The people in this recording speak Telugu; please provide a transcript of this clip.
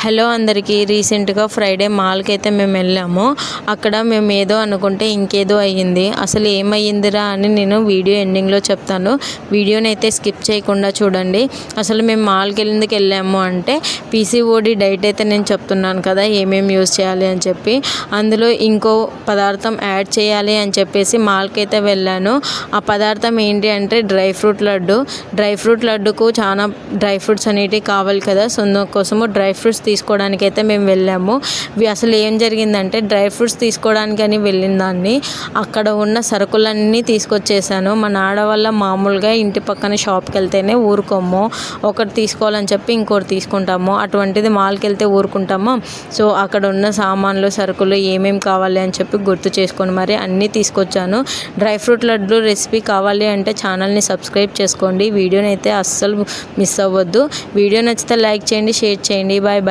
హలో అందరికీ. రీసెంట్గా ఫ్రైడే మాల్కి అయితే మేము వెళ్ళాము. అక్కడ మేము ఏదో అనుకుంటే ఇంకేదో అయ్యింది. అసలు ఏమయ్యిందిరా అని నేను వీడియో ఎండింగ్లో చెప్తాను. వీడియోని అయితే స్కిప్ చేయకుండా చూడండి. అసలు మేము మాల్కి ఎందుకు వెళ్ళాము అంటే పీసీఓడి డైట్ అయితే నేను చెప్తున్నాను కదా, ఏమేమి యూజ్ చేయాలి అని చెప్పి. అందులో ఇంకో పదార్థం యాడ్ చేయాలి అని చెప్పేసి మాల్కి అయితే వెళ్ళాను. ఆ పదార్థం ఏంటి అంటే dry fruit laddu. Dry fruit లడ్డుకు చాలా డ్రై ఫ్రూట్స్ అనేటివి కావాలి కదా, సో కోసము డ్రై ఫ్రూట్స్ తీసుకోవడానికి అయితే మేము వెళ్ళాము. అసలు ఏం జరిగిందంటే డ్రై ఫ్రూట్స్ తీసుకోవడానికి అని వెళ్ళిన దాన్ని అక్కడ ఉన్న సరుకులన్నీ తీసుకొచ్చేసాను. మన ఆడవాళ్ళ మామూలుగా ఇంటి పక్కన షాప్కి వెళ్తేనే ఊరుకోము, ఒకటి తీసుకోవాలని చెప్పి ఇంకోటి తీసుకుంటాము. అటువంటిది మాల్కి వెళ్తే ఊరుకుంటాము. సో అక్కడ ఉన్న సామాన్లు సరుకులు ఏమేమి కావాలి అని చెప్పి గుర్తు చేసుకొని మరి అన్నీ తీసుకొచ్చాను. డ్రై ఫ్రూట్ లడ్డు రెసిపీ కావాలి అంటే ఛానల్ని సబ్స్క్రైబ్ చేసుకోండి. వీడియోని అయితే అస్సలు మిస్ అవ్వద్దు. వీడియో నచ్చితే లైక్ చేయండి, షేర్ చేయండి. Bye bye.